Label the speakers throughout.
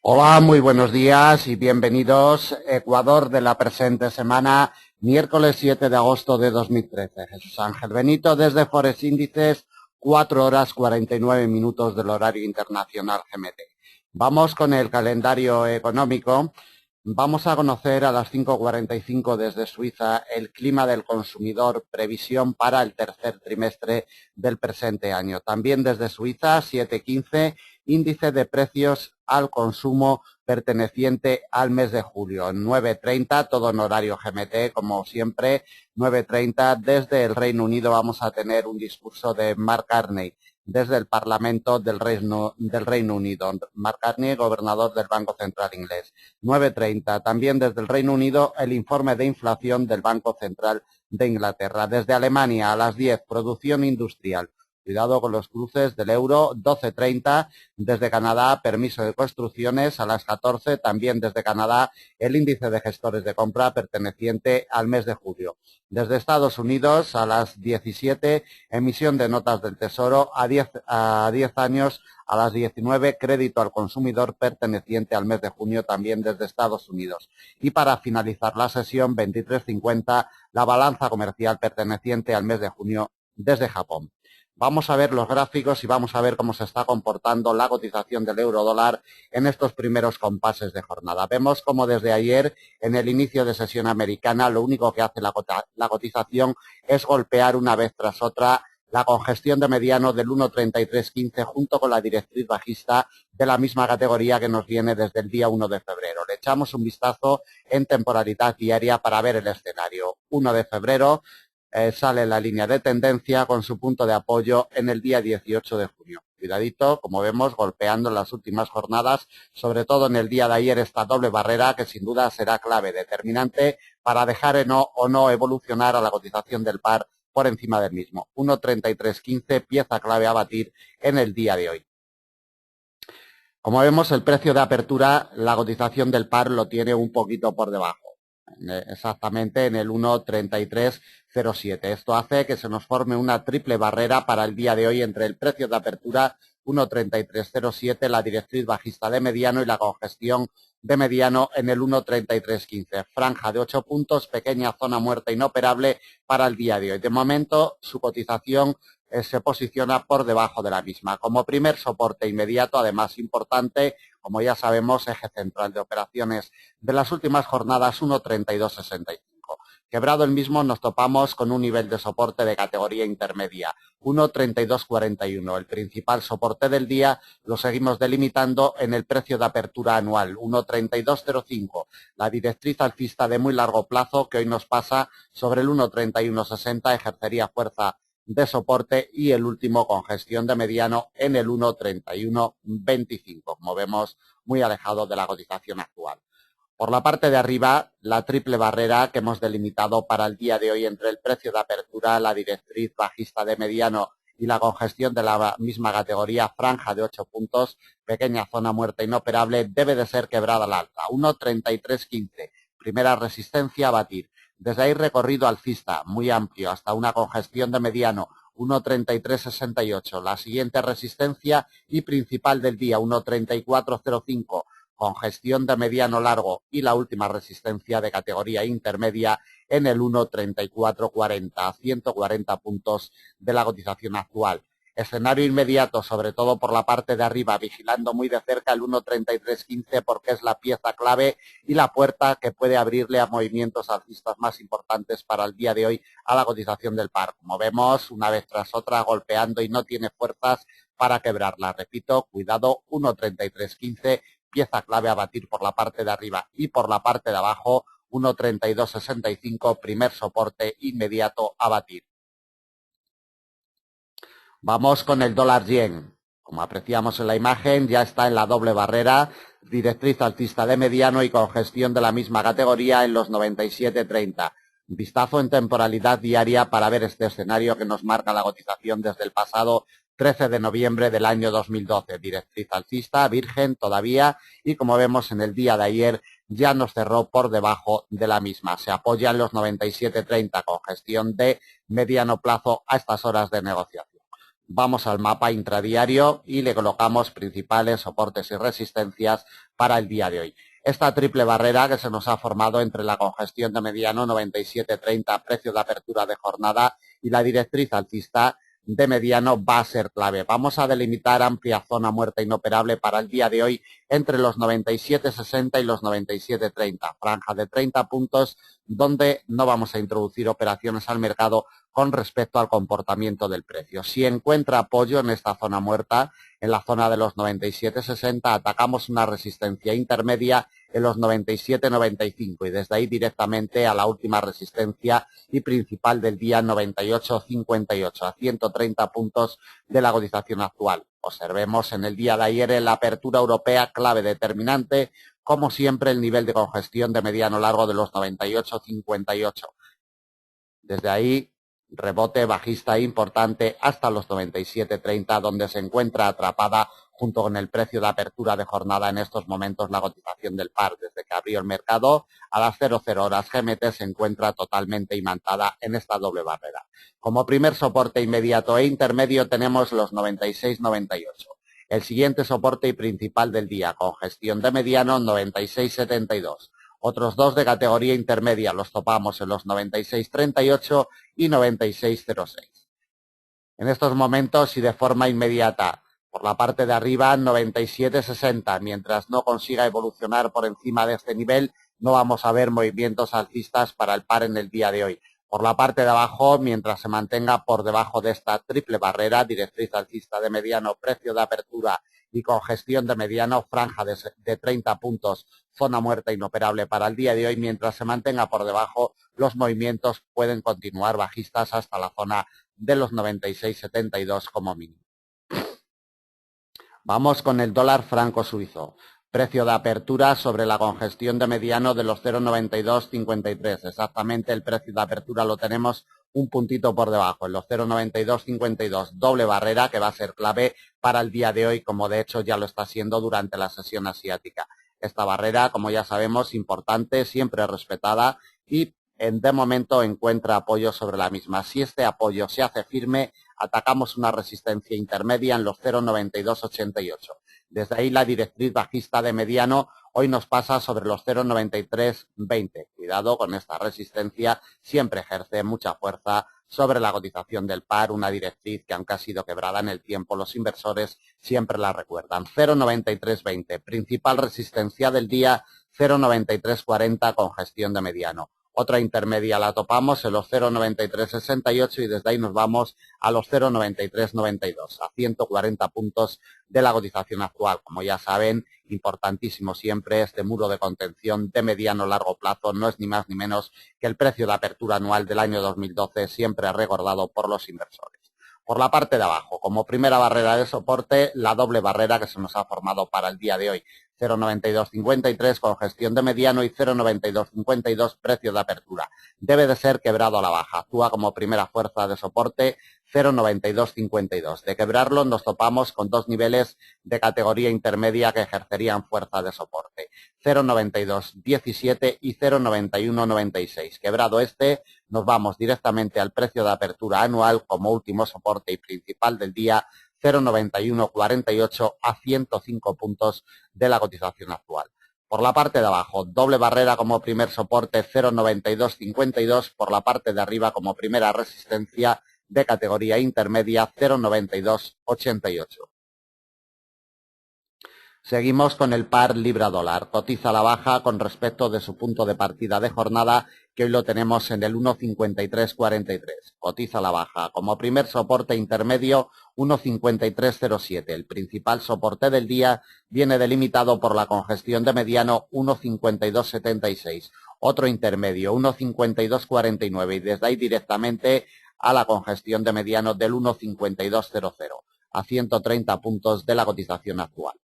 Speaker 1: Hola, muy buenos días y bienvenidos Ecuador de la presente semana, miércoles 7 de agosto de 2013. Jesús Ángel Benito desde Forex Índices, 4 horas 49 minutos del horario internacional GMT. Vamos con el calendario económico. Vamos a conocer a las 5:45 desde Suiza el clima del consumidor, previsión para el tercer trimestre del presente año. También desde Suiza, 7:15, índice de precios al consumo perteneciente al mes de julio. En 9:30, todo en horario GMT, como siempre, 9:30, desde el Reino Unido vamos a tener un discurso de Mark Carney, desde el Parlamento del Reino Unido. Mark Carney, gobernador del Banco Central Inglés. 9:30. También desde el Reino Unido el informe de inflación del Banco Central de Inglaterra. Desde Alemania a las 10, producción industrial. Cuidado con los cruces del euro, 12:30. Desde Canadá, permiso de construcciones a las 14. También desde Canadá, el índice de gestores de compra perteneciente al mes de julio. Desde Estados Unidos a las 17, emisión de notas del Tesoro a 10 años a las 19, crédito al consumidor perteneciente al mes de junio también desde Estados Unidos. Y para finalizar la sesión, 23:50, la balanza comercial perteneciente al mes de junio desde Japón. Vamos a ver los gráficos y vamos a ver cómo se está comportando la cotización del euro dólar en estos primeros compases de jornada. Vemos como desde ayer, en el inicio de sesión americana, lo único que hace la cotización es golpear una vez tras otra la congestión de mediano del 1.3315 junto con la directriz bajista de la misma categoría que nos viene desde el día 1 de febrero. Le echamos un vistazo en temporalidad diaria para ver el escenario. 1 de febrero sale la línea de tendencia con su punto de apoyo en el día 18 de junio. Cuidadito, como vemos, golpeando en las últimas jornadas, sobre todo en el día de ayer, esta doble barrera que sin duda será clave, determinante para dejar o no evolucionar a la cotización del par por encima del mismo. 1.3315, pieza clave a batir en el día de hoy. Como vemos, el precio de apertura, la cotización del par lo tiene un poquito por debajo, exactamente en el 1.3307. Esto hace que se nos forme una triple barrera para el día de hoy entre el precio de apertura 1.3307, la directriz bajista de mediano y la congestión de mediano en el 1.3315. Franja de 8 puntos, pequeña zona muerta inoperable para el día de hoy. De momento, su cotización se posiciona por debajo de la misma. Como primer soporte inmediato, además importante, como ya sabemos, eje central de operaciones de las últimas jornadas 1.3265. Quebrado el mismo, nos topamos con un nivel de soporte de categoría intermedia, 1.3241. El principal soporte del día lo seguimos delimitando en el precio de apertura anual, 1.3205. La directriz alcista de muy largo plazo, que hoy nos pasa sobre el 1.3160, ejercería fuerza de soporte y el último congestión de mediano en el 1.3125. Como vemos, muy alejado de la cotización actual. Por la parte de arriba, la triple barrera que hemos delimitado para el día de hoy entre el precio de apertura, la directriz bajista de mediano y la congestión de la misma categoría, franja de 8 puntos, pequeña zona muerta inoperable, debe de ser quebrada al alza. 1.3315, primera resistencia a batir. Desde ahí recorrido alcista muy amplio hasta una congestión de mediano 1.3368. La siguiente resistencia y principal del día 1.3405. Congestión de mediano largo y la última resistencia de categoría intermedia en el 1.3440, 140 puntos de la cotización actual. Escenario inmediato, sobre todo por la parte de arriba, vigilando muy de cerca el 1.3315 porque es la pieza clave y la puerta que puede abrirle a movimientos alcistas más importantes para el día de hoy a la cotización del par. Como vemos, una vez tras otra golpeando y no tiene fuerzas para quebrarla. Repito, cuidado, 1.3315, pieza clave a batir por la parte de arriba y por la parte de abajo, 1.3265, primer soporte inmediato a batir. Vamos con el dólar yen. Como apreciamos en la imagen, ya está en la doble barrera, directriz alcista de mediano y congestión de la misma categoría en los 97.30. Vistazo en temporalidad diaria para ver este escenario que nos marca la cotización desde el pasado 13 de noviembre del año 2012. Directriz alcista, virgen todavía, y como vemos en el día de ayer ya nos cerró por debajo de la misma. Se apoya en los 97.30, congestión de mediano plazo a estas horas de negociación. Vamos al mapa intradiario y le colocamos principales soportes y resistencias para el día de hoy. Esta triple barrera que se nos ha formado entre la congestión de mediano 97.30, precio de apertura de jornada, y la directriz alcista de mediano va a ser clave. Vamos a delimitar amplia zona muerta inoperable para el día de hoy entre los 97.60 y los 97.30, franja de 30 puntos donde no vamos a introducir operaciones al mercado con respecto al comportamiento del precio. Si encuentra apoyo en esta zona muerta, en la zona de los 97.60, atacamos una resistencia intermedia en los 97.95 y desde ahí directamente a la última resistencia y principal del día 98.58, a 130 puntos de la cotización actual. Observemos en el día de ayer en la apertura europea, clave determinante, como siempre, el nivel de congestión de mediano largo de los 98.58. Desde ahí, rebote bajista importante hasta los 97.30, donde se encuentra atrapada junto con el precio de apertura de jornada en estos momentos la cotización del par. Desde que abrió el mercado a las 00 horas GMT se encuentra totalmente imantada en esta doble barrera. Como primer soporte inmediato e intermedio tenemos los 96.98. El siguiente soporte y principal del día, congestión de mediano 96.72. Otros dos de categoría intermedia los topamos en los 96.38 y 96.06. En estos momentos y de forma inmediata, por la parte de arriba 97.60, mientras no consiga evolucionar por encima de este nivel, no vamos a ver movimientos alcistas para el par en el día de hoy. Por la parte de abajo, mientras se mantenga por debajo de esta triple barrera, directriz alcista de mediano, precio de apertura y congestión de mediano, franja de 30 puntos, zona muerta inoperable para el día de hoy. Mientras se mantenga por debajo, los movimientos pueden continuar bajistas hasta la zona de los 96.72 como mínimo. Vamos con el dólar franco suizo. Precio de apertura sobre la congestión de mediano de los 0,9253. Exactamente el precio de apertura lo tenemos un puntito por debajo, en los 0,9252. Doble barrera que va a ser clave para el día de hoy, como de hecho ya lo está siendo durante la sesión asiática. Esta barrera, como ya sabemos, importante, siempre respetada y de momento encuentra apoyo sobre la misma. Si este apoyo se hace firme, atacamos una resistencia intermedia en los 0,9288. Desde ahí la directriz bajista de mediano hoy nos pasa sobre los 0,9320. Cuidado con esta resistencia, siempre ejerce mucha fuerza sobre la cotización del par, una directriz que aunque ha sido quebrada en el tiempo, los inversores siempre la recuerdan. 0,9320, principal resistencia del día 0,9340 con gestión de mediano. Otra intermedia la topamos en los 0,9368 y desde ahí nos vamos a los 0,9392, a 140 puntos de la cotización actual. Como ya saben, importantísimo siempre este muro de contención de mediano largo plazo, no es ni más ni menos que el precio de apertura anual del año 2012, siempre recordado por los inversores. Por la parte de abajo, como primera barrera de soporte, la doble barrera que se nos ha formado para el día de hoy. 0,9253 con gestión de mediano y 0,9252 precio de apertura. Debe de ser quebrado a la baja. Actúa como primera fuerza de soporte 0,9252. De quebrarlo nos topamos con dos niveles de categoría intermedia que ejercerían fuerza de soporte. 0,9217 y 0,9196. Quebrado este, nos vamos directamente al precio de apertura anual como último soporte y principal del día 0,9148 a 105 puntos de la cotización actual. Por la parte de abajo, doble barrera como primer soporte 0,9252, por la parte de arriba como primera resistencia de categoría intermedia 0,9288. Seguimos con el par libra-dólar. Cotiza a la baja con respecto de su punto de partida de jornada, que hoy lo tenemos en el 1,5343. Cotiza a la baja. Como primer soporte intermedio, 1,5307. El principal soporte del día viene delimitado por la congestión de mediano 1,5276. Otro intermedio, 1,5249. Y desde ahí directamente a la congestión de mediano del 1,5200. A 130 puntos de la cotización actual.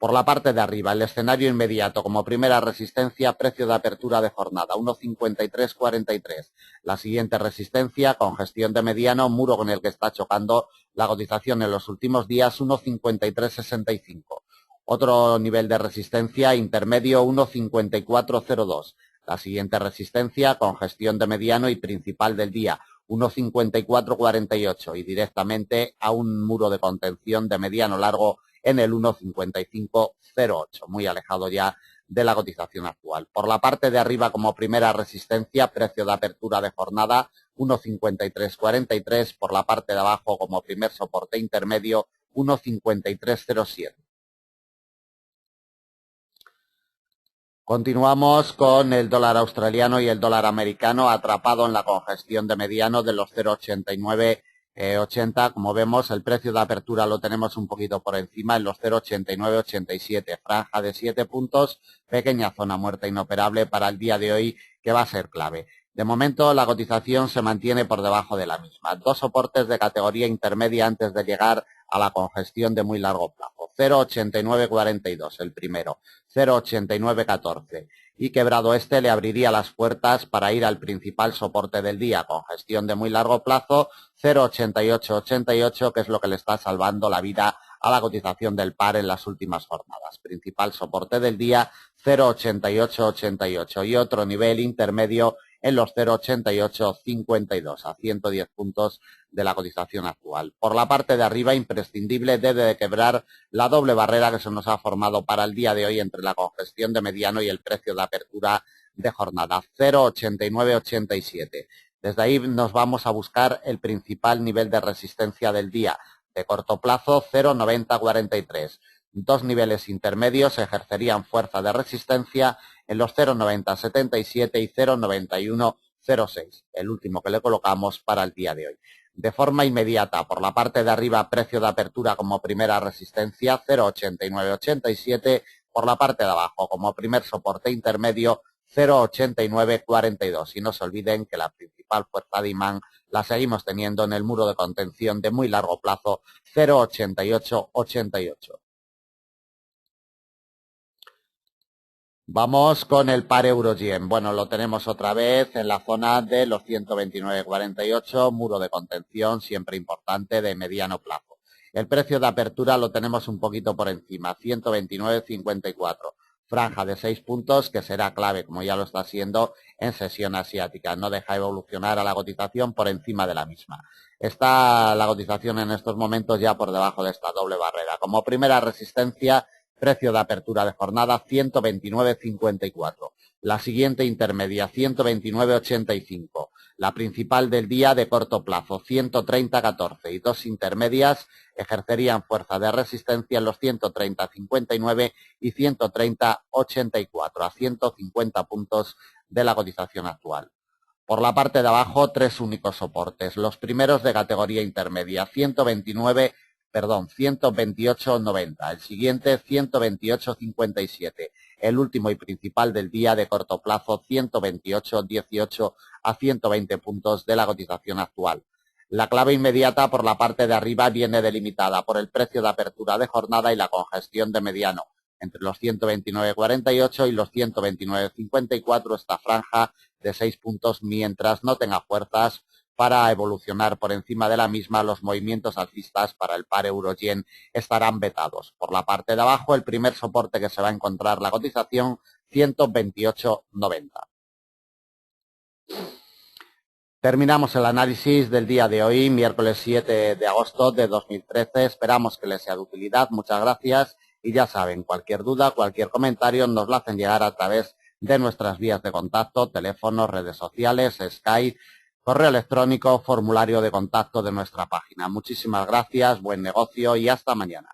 Speaker 1: Por la parte de arriba, el escenario inmediato como primera resistencia, precio de apertura de jornada, 1,5343. La siguiente resistencia, congestión de mediano, muro con el que está chocando la cotización en los últimos días, 1,5365. Otro nivel de resistencia intermedio, 1,5402. La siguiente resistencia, congestión de mediano y principal del día, 1,5448 y directamente a un muro de contención de mediano largo en el 1,5508, muy alejado ya de la cotización actual. Por la parte de arriba, como primera resistencia, precio de apertura de jornada 1,5343, por la parte de abajo como primer soporte intermedio 1,5307. Continuamos con el dólar australiano y el dólar americano atrapado en la congestión de mediano de los 0,8980. Como vemos, el precio de apertura lo tenemos un poquito por encima en los 0,8987. Franja de 7 puntos, pequeña zona muerta inoperable para el día de hoy que va a ser clave. De momento, la cotización se mantiene por debajo de la misma. Dos soportes de categoría intermedia antes de llegar a la congestión de muy largo plazo. 0,8942 el primero, 0,8914 y quebrado este le abriría las puertas para ir al principal soporte del día, congestión de muy largo plazo, 0,8888, que es lo que le está salvando la vida a la cotización del par en las últimas jornadas. Principal soporte del día, 0,8888 y otro nivel intermedio en los 0,8852 a 110 puntos de la cotización actual. Por la parte de arriba, imprescindible, debe de quebrar la doble barrera que se nos ha formado para el día de hoy entre la congestión de mediano y el precio de apertura de jornada, 0,8987. Desde ahí nos vamos a buscar el principal nivel de resistencia del día. De corto plazo, 0,9043. Dos niveles intermedios ejercerían fuerza de resistencia en los 0,9077 y 0,9106, el último que le colocamos para el día de hoy. De forma inmediata, por la parte de arriba, precio de apertura como primera resistencia, 0,8987, por la parte de abajo, como primer soporte intermedio, 0,8942. Y no se olviden que la principal fuerza de imán la seguimos teniendo en el muro de contención de muy largo plazo, 0,8888. Vamos con el par euro-yen. Bueno, lo tenemos otra vez en la zona de los 129,48, muro de contención siempre importante de mediano plazo. El precio de apertura lo tenemos un poquito por encima, 129,54. Franja de 6 puntos que será clave, como ya lo está siendo en sesión asiática. No deja evolucionar a la cotización por encima de la misma. Está la cotización en estos momentos ya por debajo de esta doble barrera. Como primera resistencia, precio de apertura de jornada 129,54. La siguiente intermedia 129,85. La principal del día de corto plazo 130,14 y dos intermedias ejercerían fuerza de resistencia en los 130,59 y 130,84 a 150 puntos de la cotización actual. Por la parte de abajo, tres únicos soportes. Los primeros de categoría intermedia 128,90. El siguiente 128,57. El último y principal del día de corto plazo 128,18 a 120 puntos de la cotización actual. La clave inmediata por la parte de arriba viene delimitada por el precio de apertura de jornada y la congestión de mediano. Entre los 129,48 y los 129,54 esta franja de 6 puntos mientras no tenga fuerzas para evolucionar por encima de la misma. Los movimientos alcistas para el par euro-yen estarán vetados. Por la parte de abajo, el primer soporte que se va a encontrar la cotización, 128,90. Terminamos el análisis del día de hoy, miércoles 7 de agosto de 2013. Esperamos que les sea de utilidad. Muchas gracias. Y ya saben, cualquier duda, cualquier comentario, nos lo hacen llegar a través de nuestras vías de contacto, teléfonos, redes sociales, Skype, correo electrónico, formulario de contacto de nuestra página. Muchísimas gracias, buen negocio y hasta mañana.